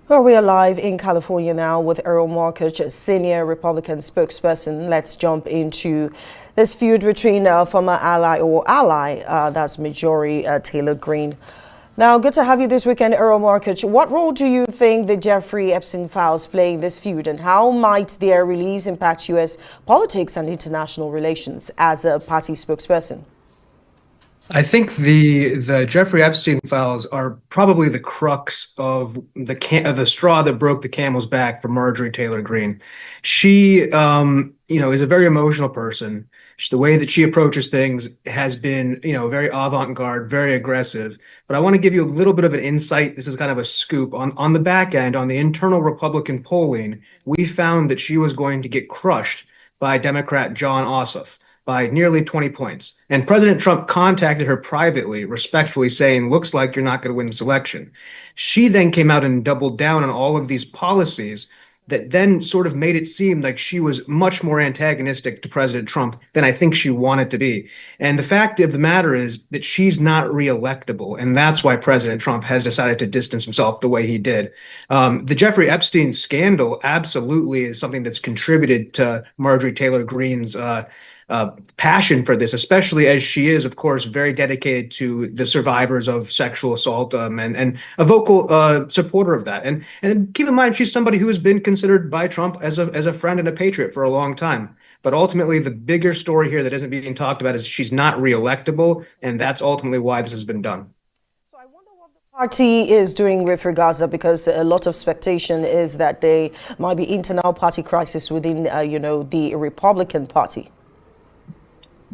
Well, we are live in California now with Erol Morkoc, a senior Republican spokesperson. Let's jump into this feud between former ally, that's Marjorie Taylor Greene. Now, good to have you this weekend, Erol Morkoc. What role do you think the Jeffrey Epstein files play in this feud, and how might their release impact U.S. politics and international relations as a party spokesperson? I think the Jeffrey Epstein files are probably the crux of the straw that broke the camel's back for Marjorie Taylor Greene. She, is a very emotional person. The way that she approaches things has been, very avant-garde, very aggressive. But I want to give you a little bit of an insight. This is kind of a scoop on the back end, on the internal Republican polling. We found that she was going to get crushed by Democrat John Ossoff by nearly 20 points. And President Trump contacted her privately, respectfully saying, looks like you're not going to win this election. She then came out and doubled down on all of these policies that then sort of made it seem like she was much more antagonistic to President Trump than I think she wanted to be. And the fact of the matter is that she's not reelectable. And that's why President Trump has decided to distance himself the way he did. The Jeffrey Epstein scandal absolutely is something that's contributed to Marjorie Taylor Greene's passion for this, especially as she is, of course, very dedicated to the survivors of sexual assault, and a vocal supporter of that. And keep in mind, she's somebody who has been considered by Trump as a friend and a patriot for a long time. But ultimately, the bigger story here that isn't being talked about is she's not reelectable, and that's ultimately why this has been done. So I wonder what the party is doing with regards to that, because a lot of speculation is that there might be internal party crisis within, the Republican Party.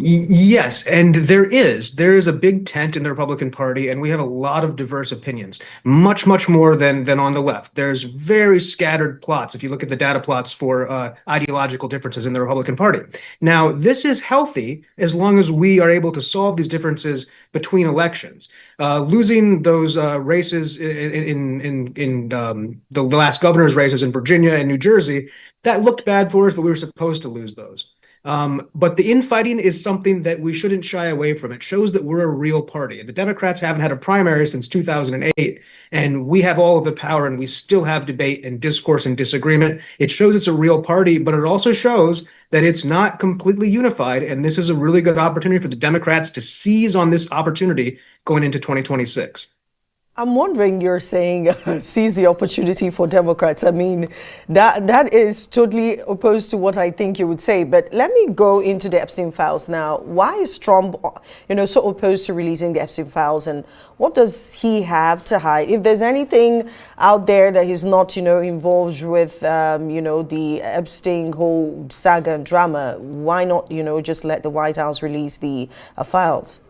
Yes, and there is a big tent in the Republican Party, and we have a lot of diverse opinions, much more than on the left. There's very scattered plots if you look at the data plots for ideological differences in the Republican Party. Now, this is healthy as long as we are able to solve these differences between elections. Losing those races in the last governor's races in Virginia and New Jersey, that looked bad for us, but we were supposed to lose those. But the infighting is something that we shouldn't shy away from. It shows that we're a real party. The Democrats haven't had a primary since 2008, and we have all of the power, and we still have debate and discourse and disagreement. It shows it's a real party, but it also shows that it's not completely unified, and this is a really good opportunity for the Democrats to seize on this opportunity going into 2026. I'm wondering, you're saying seize the opportunity for Democrats. I mean, that is totally opposed to what I think you would say. But let me go into the Epstein files now. Why is Trump, so opposed to releasing the Epstein files, and what does he have to hide? If there's anything out there that he's not, involved with, the Epstein whole saga and drama, why not, just let the White House release the files?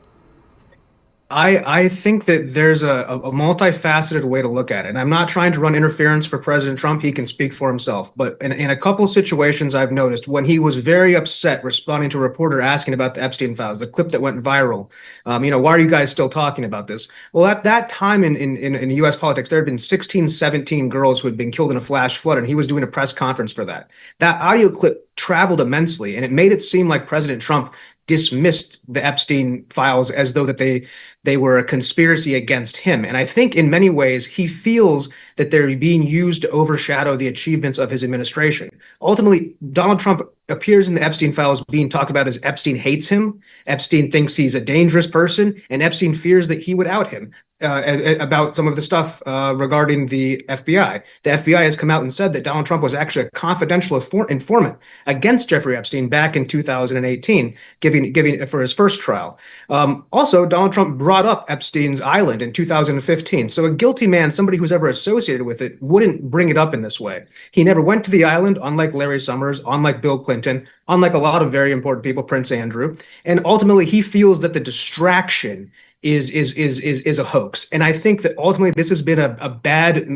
I think that there's a multifaceted way to look at it. And I'm not trying to run interference for President Trump. He can speak for himself. But in a couple of situations I've noticed when he was very upset responding to a reporter asking about the Epstein files, the clip that went viral, why are you guys still talking about this? Well, at that time in U.S. politics, there had been 16, 17 girls who had been killed in a flash flood, and he was doing a press conference for that. That audio clip traveled immensely, and it made it seem like President Trump dismissed the Epstein files as though that they were a conspiracy against him. And I think in many ways he feels that they're being used to overshadow the achievements of his administration. Ultimately, Donald Trump appears in the Epstein files being talked about as Epstein hates him, Epstein thinks he's a dangerous person, and Epstein fears that he would out him. About some of the stuff regarding the FBI. The FBI has come out and said that Donald Trump was actually a confidential informant against Jeffrey Epstein back in 2018, giving for his first trial. Also, Donald Trump brought up Epstein's Island in 2015. So a guilty man, somebody who's ever associated with it, wouldn't bring it up in this way. He never went to the island, unlike Larry Summers, unlike Bill Clinton, unlike a lot of very important people, Prince Andrew. And ultimately, he feels that the distraction is a hoax. And I think that ultimately this has been a bad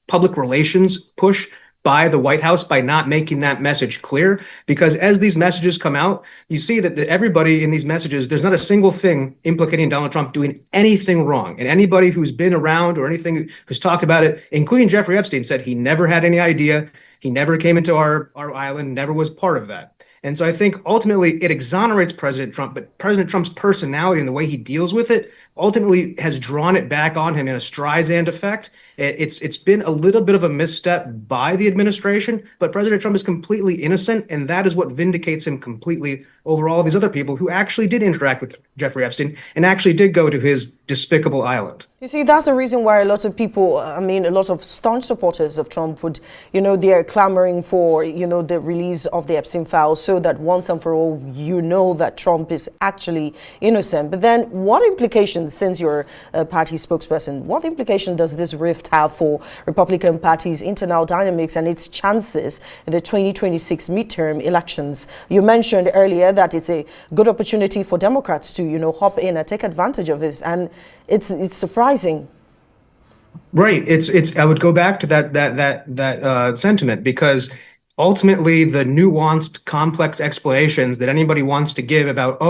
public relations push by the White House by not making that message clear. Because as these messages come out, you see that everybody in these messages, there's not a single thing implicating Donald Trump doing anything wrong. And anybody who's been around or anything who's talked about it, including Jeffrey Epstein, said he never had any idea. He never came into our island, never was part of that. And so I think ultimately it exonerates President Trump, but President Trump's personality and the way he deals with it ultimately has drawn it back on him in a Streisand effect. It's been a little bit of a misstep by the administration, but President Trump is completely innocent, and that is what vindicates him completely over all these other people who actually did interact with Jeffrey Epstein and actually did go to his despicable island. You see, that's the reason why a lot of people, I mean, a lot of staunch supporters of Trump would, they're clamoring for, the release of the Epstein files so that once and for all, that Trump is actually innocent. But then what implications, since you're a party spokesperson, what implication does this rift have for Republican Party's internal dynamics and its chances in the 2026 midterm elections? You mentioned earlier that it's a good opportunity for Democrats to, hop in and take advantage of this. And it's surprising. Right. I would go back to that sentiment, because ultimately the nuanced, complex explanations that anybody wants to give about,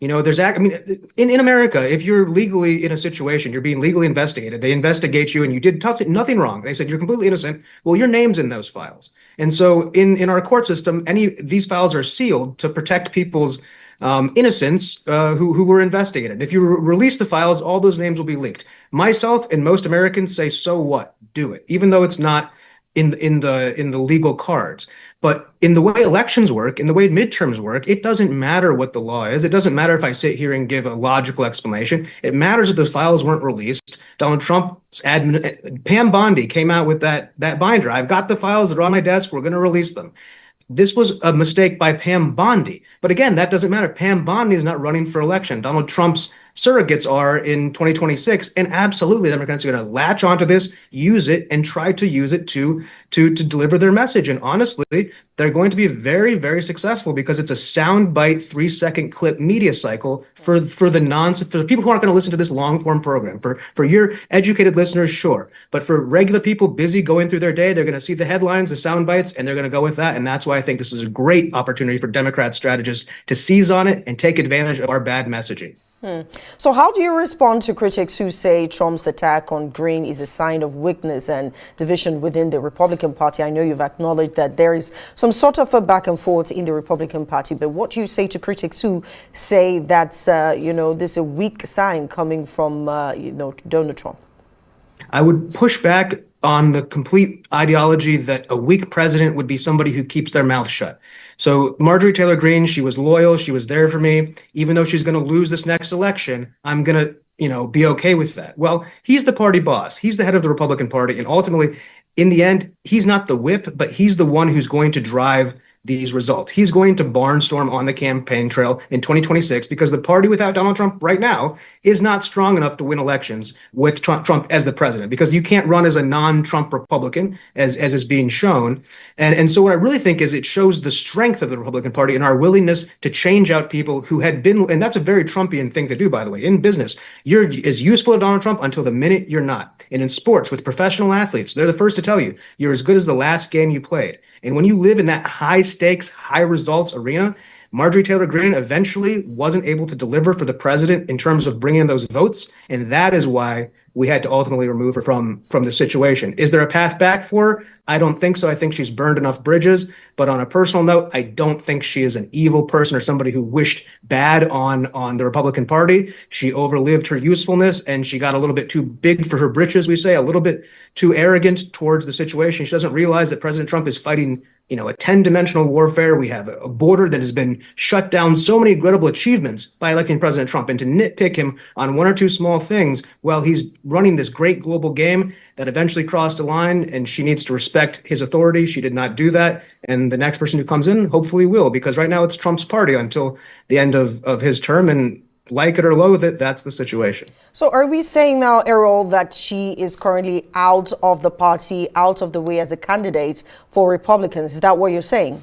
in America, if you're legally in a situation, you're being legally investigated, they investigate you and you did nothing wrong. They said you're completely innocent. Well, your name's in those files. And so in our court system, these files are sealed to protect people's innocents who were investigated. If you release the files, all those names will be leaked. Myself and most Americans say, so what? Do it, even though it's not in the legal cards. But in the way elections work, in the way midterms work, it doesn't matter what the law is. It doesn't matter if I sit here and give a logical explanation. It matters that the files weren't released. Donald Trump's admin, Pam Bondi, came out with that binder. I've got the files that are on my desk. We're going to release them. This was a mistake by Pam Bondi. But again, that doesn't matter. Pam Bondi is not running for election. Donald Trump's surrogates are in 2026. And absolutely, Democrats are going to latch onto this, use it, and try to use it to deliver their message. And honestly, they're going to be very, very successful because it's a soundbite 3-second clip media cycle for the people who aren't going to listen to this long form program. For your educated listeners, sure. But for regular people busy going through their day, they're going to see the headlines, the sound bites, and they're going to go with that. And that's why I think this is a great opportunity for Democrat strategists to seize on it and take advantage of our bad messaging. So how do you respond to critics who say Trump's attack on Green is a sign of weakness and division within the Republican Party? I know you've acknowledged that there is some sort of a back and forth in the Republican Party, but what do you say to critics who say that's, this is a weak sign coming from, Donald Trump? I would push back on the complete ideology that a weak president would be somebody who keeps their mouth shut. So Marjorie Taylor Greene, she was loyal. She was there for me. Even though she's going to lose this next election, I'm going to, be okay with that. Well, he's the party boss. He's the head of the Republican Party. And ultimately, in the end, he's not the whip, but he's the one who's going to drive these results. He's going to barnstorm on the campaign trail in 2026 because the party without Donald Trump right now is not strong enough to win elections with Trump as the president, because you can't run as a non-Trump Republican as is being shown. And so what I really think is it shows the strength of the Republican Party and our willingness to change out people who had been, and that's a very Trumpian thing to do, by the way. In business, you're as useful to Donald Trump until the minute you're not. And in sports, with professional athletes, they're the first to tell you you're as good as the last game you played. And when you live in that high stakes, high results arena, Marjorie Taylor Greene eventually wasn't able to deliver for the president in terms of bringing in those votes. And that is why we had to ultimately remove her from the situation. Is there a path back for her? I don't think so. I think she's burned enough bridges. But on a personal note, I don't think she is an evil person or somebody who wished bad on the Republican Party. She overlived her usefulness and she got a little bit too big for her britches, we say, a little bit too arrogant towards the situation. She doesn't realize that President Trump is fighting a 10-dimensional warfare. We have a border that has been shut down, so many incredible achievements by electing President Trump, and to nitpick him on one or two small things while he's running this great global game that eventually crossed a line, and she needs to respect his authority. She did not do that. And the next person who comes in hopefully will, because right now it's Trump's party until the end of his term. And like it or loathe it, that's the situation. So are we saying now, Erol, that she is currently out of the party, out of the way as a candidate for Republicans? Is that what you're saying?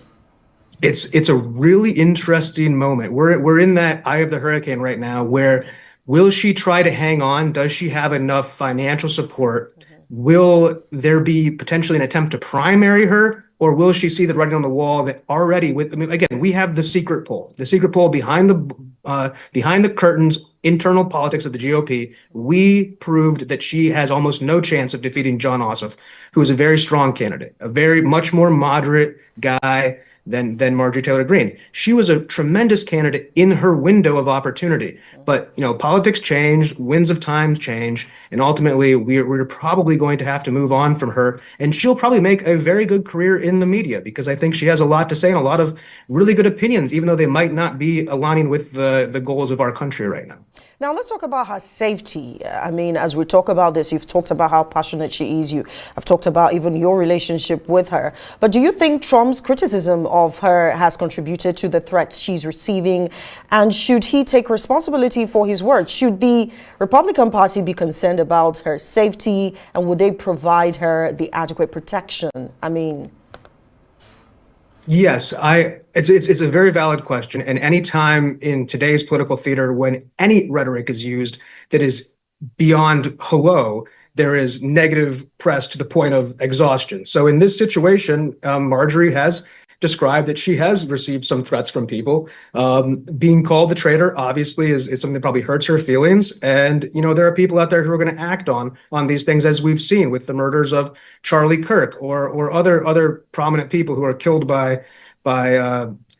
It's a really interesting moment. We're in that eye of the hurricane right now, where will she try to hang on? Does she have enough financial support? Will there be potentially an attempt to primary her? Or will she see the writing on the wall that already again, we have the secret poll behind the curtains, internal politics of the GOP. We proved that she has almost no chance of defeating John Ossoff, who is a very strong candidate, a very much more moderate guy, than Marjorie Taylor Greene. She was a tremendous candidate in her window of opportunity. But, politics change, winds of time change, and ultimately we're probably going to have to move on from her. And she'll probably make a very good career in the media because I think she has a lot to say and a lot of really good opinions, even though they might not be aligning with the goals of our country right now. Now, let's talk about her safety. I mean, as we talk about this, you've talked about how passionate she is. I've talked about even your relationship with her. But do you think Trump's criticism of her has contributed to the threats she's receiving? And should he take responsibility for his words? Should the Republican Party be concerned about her safety? And would they provide her the adequate protection? I mean... Yes, it's a very valid question. And anytime in today's political theater, when any rhetoric is used that is beyond hello, there is negative press to the point of exhaustion. So in this situation, Marjorie has described that she has received some threats from people. Being called a traitor, obviously, is something that probably hurts her feelings. And, there are people out there who are going to act on these things, as we've seen with the murders of Charlie Kirk or other prominent people who are killed by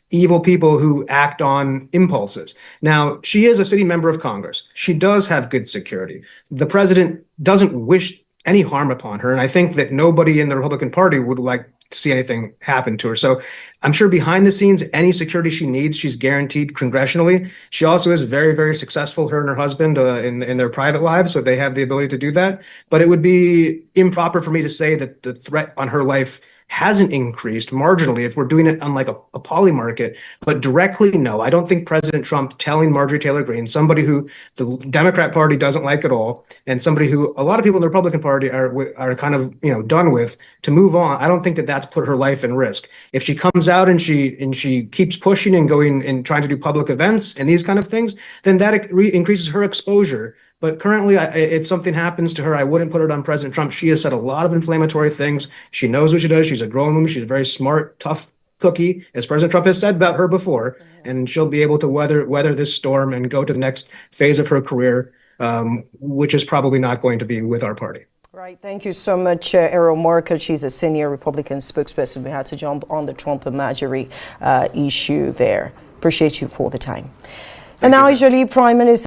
evil people who act on impulses. Now, she is a sitting member of Congress. She does have good security. The president doesn't wish any harm upon her. And I think that nobody in the Republican Party would like to see anything happen to her. So I'm sure behind the scenes, any security she needs, she's guaranteed congressionally. She also is very, very successful, her and her husband, in their private lives. So they have the ability to do that. But it would be improper for me to say that the threat on her life hasn't increased marginally if we're doing it on like a poly market, but directly, no. I don't think President Trump telling Marjorie Taylor Greene, somebody who the Democrat Party doesn't like at all, and somebody who a lot of people in the Republican Party are kind of done with, to move on. I don't think that that's put her life in risk. If she comes out and she keeps pushing and going and trying to do public events and these kind of things, then that increases her exposure. But currently, if something happens to her, I wouldn't put it on President Trump. She has said a lot of inflammatory things. She knows what she does. She's a grown woman. She's a very smart, tough cookie, as President Trump has said about her before. And she'll be able to weather this storm and go to the next phase of her career, which is probably not going to be with our party. Right. Thank you so much, Erol Morkoc. She's a senior Republican spokesperson. We had to jump on the Trump and Marjorie issue there. Appreciate you for the time. And now, usually, Prime Minister